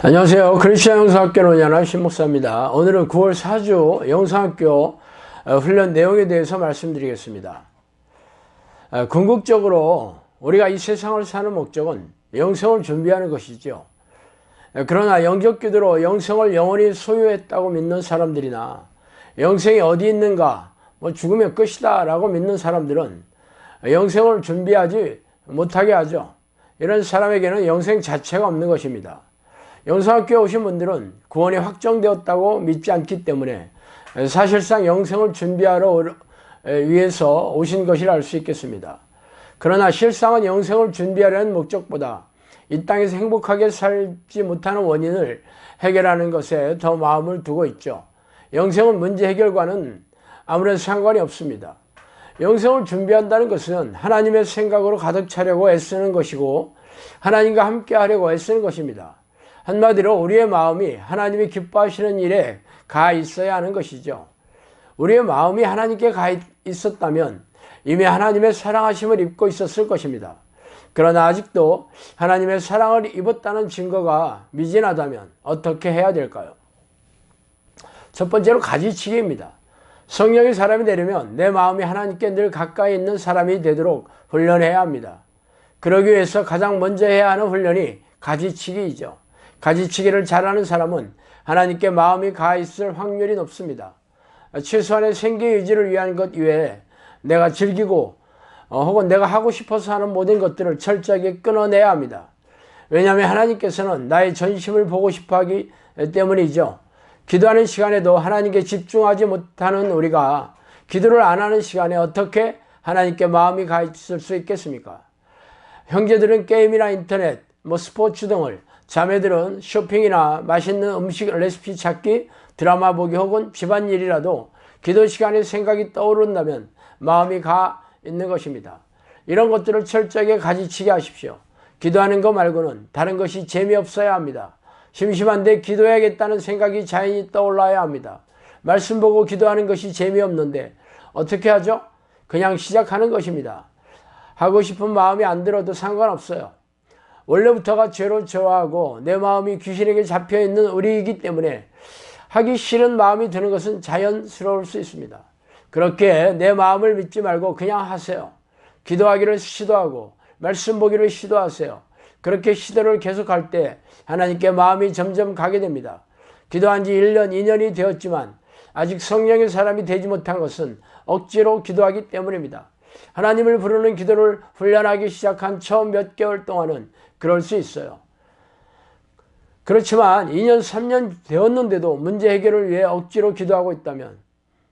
안녕하세요. 크리스천 영성학교 운영하는 신목사입니다. 오늘은 9월 4주 영성학교 훈련 내용에 대해서 말씀드리겠습니다. 궁극적으로 우리가 이 세상을 사는 목적은 영성을 준비하는 것이죠. 그러나 영적 기도로 영성을 영원히 소유했다고 믿는 사람들이나 영생이 어디 있는가, 죽으면 끝이다 라고 믿는 사람들은 영생을 준비하지 못하게 하죠. 이런 사람에게는 영생 자체가 없는 것입니다. 영성학교에 오신 분들은 구원이 확정되었다고 믿지 않기 때문에 사실상 영생을 준비하러 위해서 오신 것이라 할 수 있겠습니다. 그러나 실상은 영생을 준비하려는 목적보다 이 땅에서 행복하게 살지 못하는 원인을 해결하는 것에 더 마음을 두고 있죠. 영생은 문제 해결과는 아무런 상관이 없습니다. 영생을 준비한다는 것은 하나님의 생각으로 가득 차려고 애쓰는 것이고 하나님과 함께 하려고 애쓰는 것입니다. 한마디로 우리의 마음이 하나님이 기뻐하시는 일에 가 있어야 하는 것이죠. 우리의 마음이 하나님께 가 있었다면 이미 하나님의 사랑하심을 입고 있었을 것입니다. 그러나 아직도 하나님의 사랑을 입었다는 증거가 미진하다면 어떻게 해야 될까요? 첫 번째로 가지치기입니다. 성령이 사람이 되려면 내 마음이 하나님께 늘 가까이 있는 사람이 되도록 훈련해야 합니다. 그러기 위해서 가장 먼저 해야 하는 훈련이 가지치기이죠. 가지치기를 잘하는 사람은 하나님께 마음이 가 있을 확률이 높습니다. 최소한의 생계유지를 위한 것 이외에 내가 즐기고 혹은 내가 하고 싶어서 하는 모든 것들을 철저하게 끊어내야 합니다. 왜냐하면 하나님께서는 나의 전심을 보고 싶어 하기 때문이죠. 기도하는 시간에도 하나님께 집중하지 못하는 우리가 기도를 안 하는 시간에 어떻게 하나님께 마음이 가 있을 수 있겠습니까? 형제들은 게임이나 인터넷, 스포츠 등을, 자매들은 쇼핑이나 맛있는 음식 레시피 찾기, 드라마 보기 혹은 집안일이라도 기도 시간에 생각이 떠오른다면 마음이 가 있는 것입니다. 이런 것들을 철저하게 가지치게 하십시오. 기도하는 것 말고는 다른 것이 재미없어야 합니다. 심심한데 기도해야겠다는 생각이 자연히 떠올라야 합니다. 말씀 보고 기도하는 것이 재미없는데 어떻게 하죠? 그냥 시작하는 것입니다. 하고 싶은 마음이 안 들어도 상관없어요. 원래부터가 죄로 좋아하고 내 마음이 귀신에게 잡혀있는 우리이기 때문에 하기 싫은 마음이 드는 것은 자연스러울 수 있습니다. 그렇게 내 마음을 믿지 말고 그냥 하세요. 기도하기를 시도하고 말씀 보기를 시도하세요. 그렇게 시도를 계속할 때 하나님께 마음이 점점 가게 됩니다. 기도한 지 1년, 2년이 되었지만 아직 성령의 사람이 되지 못한 것은 억지로 기도하기 때문입니다. 하나님을 부르는 기도를 훈련하기 시작한 처음 몇 개월 동안은 그럴 수 있어요. 그렇지만 2년, 3년 되었는데도 문제 해결을 위해 억지로 기도하고 있다면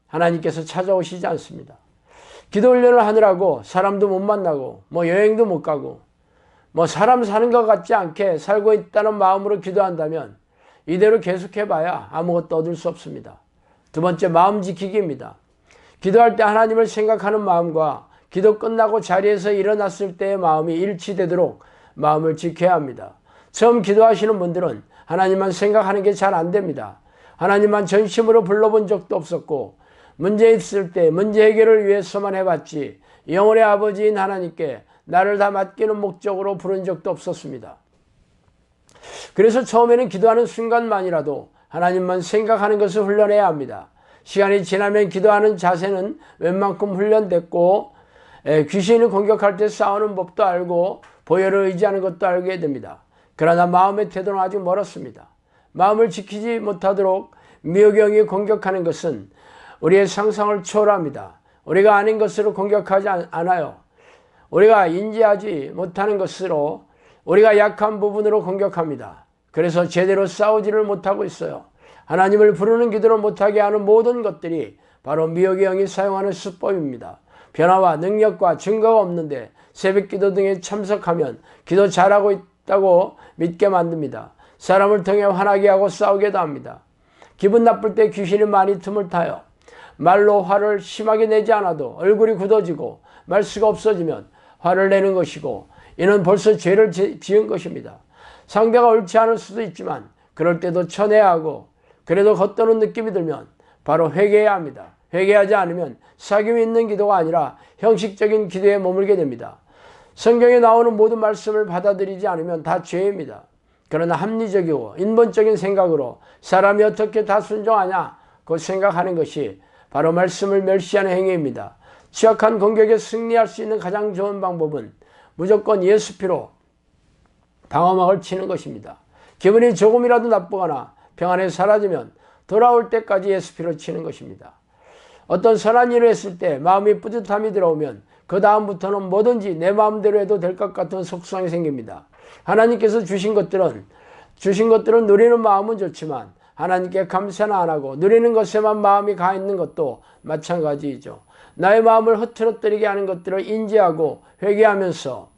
하나님께서 찾아오시지 않습니다. 기도 훈련을 하느라고 사람도 못 만나고 여행도 못 가고 사람 사는 것 같지 않게 살고 있다는 마음으로 기도한다면 이대로 계속해봐야 아무것도 얻을 수 없습니다. 두 번째, 마음 지키기입니다. 기도할 때 하나님을 생각하는 마음과 기도 끝나고 자리에서 일어났을 때의 마음이 일치되도록 마음을 지켜야 합니다. 처음 기도하시는 분들은 하나님만 생각하는 게 잘 안 됩니다. 하나님만 전심으로 불러본 적도 없었고 문제 있을 때 문제 해결을 위해서만 해봤지 영혼의 아버지인 하나님께 나를 다 맡기는 목적으로 부른 적도 없었습니다. 그래서 처음에는 기도하는 순간만이라도 하나님만 생각하는 것을 훈련해야 합니다. 시간이 지나면 기도하는 자세는 웬만큼 훈련됐고 귀신을 공격할 때 싸우는 법도 알고 보혈을 의지하는 것도 알게 됩니다. 그러나 마음의 태도는 아직 멀었습니다. 마음을 지키지 못하도록 미혹의 영이 공격하는 것은 우리의 상상을 초월합니다. 우리가 아닌 것으로 공격하지 않아요. 우리가 인지하지 못하는 것으로 우리가 약한 부분으로 공격합니다. 그래서 제대로 싸우지를 못하고 있어요. 하나님을 부르는 기도를 못하게 하는 모든 것들이 바로 미혹의 영이 사용하는 수법입니다. 변화와 능력과 증거가 없는데 새벽기도 등에 참석하면 기도 잘하고 있다고 믿게 만듭니다. 사람을 통해 화나게 하고 싸우게도 합니다. 기분 나쁠 때 귀신이 많이 틈을 타요. 말로 화를 심하게 내지 않아도 얼굴이 굳어지고 말수가 없어지면 화를 내는 것이고 이는 벌써 죄를 지은 것입니다. 상대가 옳지 않을 수도 있지만 그럴 때도 쳐내야 하고 그래도 겉도는 느낌이 들면 바로 회개해야 합니다. 회개하지 않으면 사귐이 있는 기도가 아니라 형식적인 기도에 머물게 됩니다. 성경에 나오는 모든 말씀을 받아들이지 않으면 다 죄입니다. 그러나 합리적이고 인본적인 생각으로 사람이 어떻게 다 순종하냐 그 생각하는 것이 바로 말씀을 멸시하는 행위입니다. 취약한 공격에 승리할 수 있는 가장 좋은 방법은 무조건 예수 피로 방어막을 치는 것입니다. 기분이 조금이라도 나쁘거나 평안에 사라지면 돌아올 때까지 예수 피로 치는 것입니다. 어떤 선한 일을 했을 때 마음이 뿌듯함이 들어오면 그 다음부터는 뭐든지 내 마음대로 해도 될 것 같은 속성이 생깁니다. 하나님께서 주신 것들은 누리는 마음은 좋지만 하나님께 감사는 안 하고 누리는 것에만 마음이 가 있는 것도 마찬가지이죠. 나의 마음을 흐트러뜨리게 하는 것들을 인지하고 회개하면서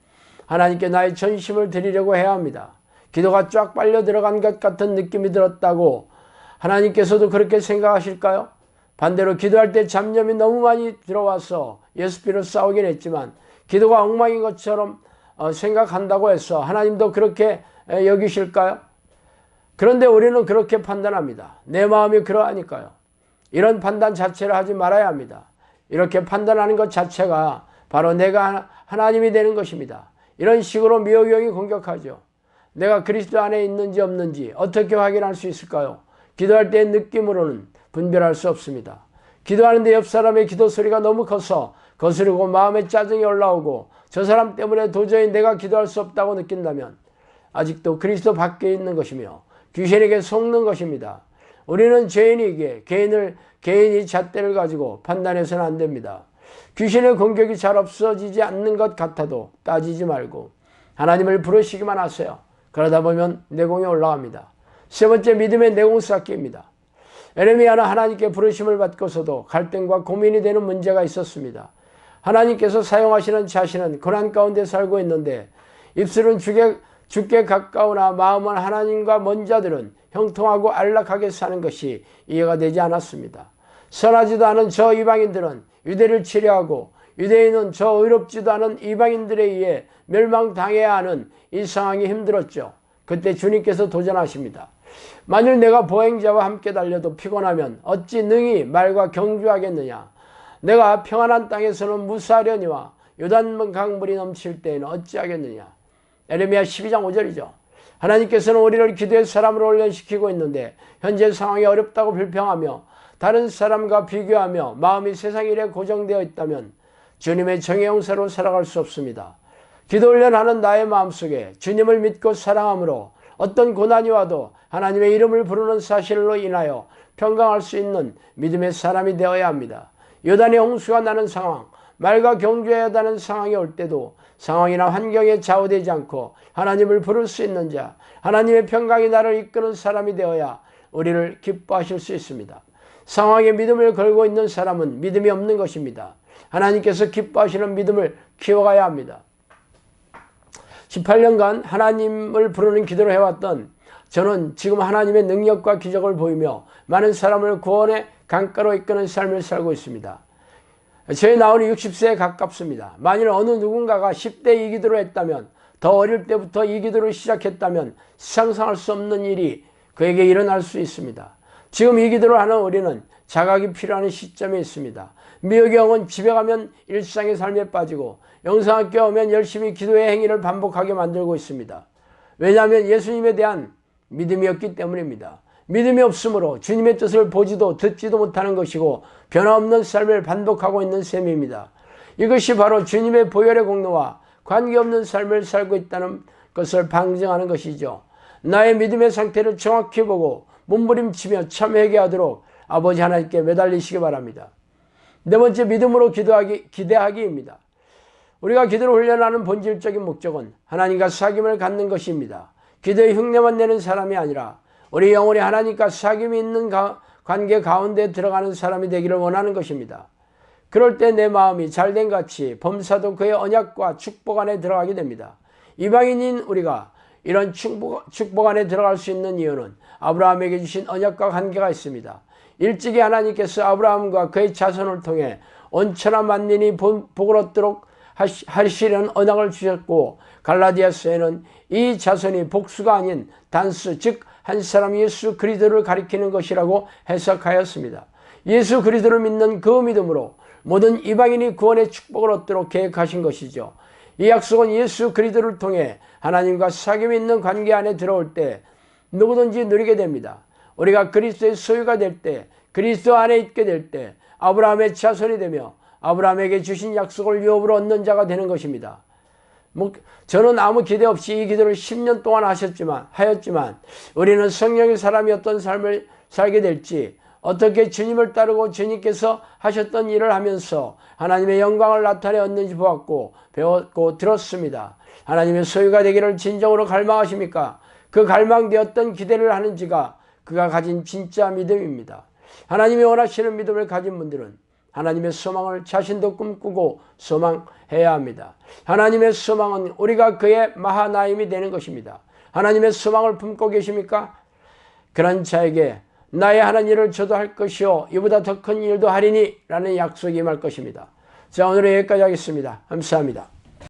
하나님께 나의 전심을 드리려고 해야 합니다. 기도가 쫙 빨려 들어간 것 같은 느낌이 들었다고 하나님께서도 그렇게 생각하실까요? 반대로 기도할 때 잡념이 너무 많이 들어와서 예수피로 싸우긴 했지만 기도가 엉망인 것처럼 생각한다고 해서 하나님도 그렇게 여기실까요? 그런데 우리는 그렇게 판단합니다. 내 마음이 그러하니까요. 이런 판단 자체를 하지 말아야 합니다. 이렇게 판단하는 것 자체가 바로 내가 하나님이 되는 것입니다. 이런 식으로 미혹경이 공격하죠. 내가 그리스도 안에 있는지 없는지 어떻게 확인할 수 있을까요? 기도할 때의 느낌으로는 분별할 수 없습니다. 기도하는데 옆 사람의 기도 소리가 너무 커서 거스르고 마음에 짜증이 올라오고 저 사람 때문에 도저히 내가 기도할 수 없다고 느낀다면 아직도 그리스도 밖에 있는 것이며 귀신에게 속는 것입니다. 우리는 죄인에게 개인이 잣대를 가지고 판단해서는 안 됩니다. 귀신의 공격이 잘 없어지지 않는 것 같아도 따지지 말고 하나님을 부르시기만 하세요. 그러다 보면 내공이 올라갑니다. 세 번째, 믿음의 내공 쌓기입니다. 에레미야는 하나님께 부르심을 받고서도 갈등과 고민이 되는 문제가 있었습니다. 하나님께서 사용하시는 자신은 고난 가운데 살고 있는데 입술은 죽게 가까우나 마음은 하나님과 먼 자들은 형통하고 안락하게 사는 것이 이해가 되지 않았습니다. 선하지도 않은 저 이방인들은 유대를 치려하고 유대인은 저 의롭지도 않은 이방인들에 의해 멸망당해야 하는 이 상황이 힘들었죠. 그때 주님께서 도전하십니다. 만일 내가 보행자와 함께 달려도 피곤하면 어찌 능히 말과 경주하겠느냐. 내가 평안한 땅에서는 무사하려니와 요단 강물이 넘칠 때에는 어찌하겠느냐. 에레미야 12장 5절이죠. 하나님께서는 우리를 기도의 사람으로 훈련시키고 있는데 현재 상황이 어렵다고 불평하며 다른 사람과 비교하며 마음이 세상 일에 고정되어 있다면 주님의 정의 용사로 살아갈 수 없습니다. 기도 훈련하는 나의 마음속에 주님을 믿고 사랑함으로 어떤 고난이 와도 하나님의 이름을 부르는 사실로 인하여 평강할 수 있는 믿음의 사람이 되어야 합니다. 요단의 홍수가 나는 상황, 말과 경주해야 하는 상황이 올 때도 상황이나 환경에 좌우되지 않고 하나님을 부를 수 있는 자, 하나님의 평강이 나를 이끄는 사람이 되어야 우리를 기뻐하실 수 있습니다. 상황에 믿음을 걸고 있는 사람은 믿음이 없는 것입니다. 하나님께서 기뻐하시는 믿음을 키워가야 합니다. 18년간 하나님을 부르는 기도를 해왔던 저는 지금 하나님의 능력과 기적을 보이며 많은 사람을 구원의 강가로 이끄는 삶을 살고 있습니다. 제 나이는 60세에 가깝습니다. 만일 어느 누군가가 10대 이 기도를 했다면, 더 어릴 때부터 이 기도를 시작했다면 상상할 수 없는 일이 그에게 일어날 수 있습니다. 지금 이 기도를 하는 우리는 자각이 필요한 시점에 있습니다. 미혹의 영은 집에 가면 일상의 삶에 빠지고 영상학교에 오면 열심히 기도의 행위를 반복하게 만들고 있습니다. 왜냐하면 예수님에 대한 믿음이 없기 때문입니다. 믿음이 없으므로 주님의 뜻을 보지도 듣지도 못하는 것이고 변화없는 삶을 반복하고 있는 셈입니다. 이것이 바로 주님의 보혈의 공로와 관계없는 삶을 살고 있다는 것을 방증하는 것이죠. 나의 믿음의 상태를 정확히 보고 몸부림치며 참 회개하도록 아버지 하나님께 매달리시기 바랍니다. 네 번째, 믿음으로 기대하기입니다. 우리가 기도를 훈련하는 본질적인 목적은 하나님과 사귐을 갖는 것입니다. 기도의 흉내만 내는 사람이 아니라 우리 영혼이 하나님과 사귐이 있는 관계 가운데 들어가는 사람이 되기를 원하는 것입니다. 그럴 때 내 마음이 잘된 같이 범사도 그의 언약과 축복 안에 들어가게 됩니다. 이방인인 우리가 이런 축복 안에 들어갈 수 있는 이유는 아브라함에게 주신 언약과 관계가 있습니다. 일찍이 하나님께서 아브라함과 그의 자손을 통해 온천하 만민이 복을 얻도록 하시려는 언약을 주셨고, 갈라디아서에는 이 자손이 복수가 아닌 단수, 즉 한 사람 예수 그리스도를 가리키는 것이라고 해석하였습니다. 예수 그리스도를 믿는 그 믿음으로 모든 이방인이 구원의 축복을 얻도록 계획하신 것이죠. 이 약속은 예수 그리스도를 통해 하나님과 사귐이 있는 관계 안에 들어올 때 누구든지 누리게 됩니다. 우리가 그리스도의 소유가 될 때, 그리스도 안에 있게 될 때 아브라함의 자손이 되며 아브라함에게 주신 약속을 유업으로 얻는 자가 되는 것입니다. 저는 아무 기대 없이 이 기도를 10년 동안 하였지만 우리는 성령의 사람이 어떤 삶을 살게 될지, 어떻게 주님을 따르고 주님께서 하셨던 일을 하면서 하나님의 영광을 나타내 얻는지 보았고 배웠고 들었습니다. 하나님의 소유가 되기를 진정으로 갈망하십니까? 그 갈망되었던 기대를 하는지가 그가 가진 진짜 믿음입니다. 하나님이 원하시는 믿음을 가진 분들은 하나님의 소망을 자신도 꿈꾸고 소망해야 합니다. 하나님의 소망은 우리가 그의 마하나임이 되는 것입니다. 하나님의 소망을 품고 계십니까? 그런 자에게 나의 하는 일을 저도 할 것이요 이보다 더 큰 일도 하리니 라는 약속이 임할 것입니다. 자, 오늘은 여기까지 하겠습니다. 감사합니다.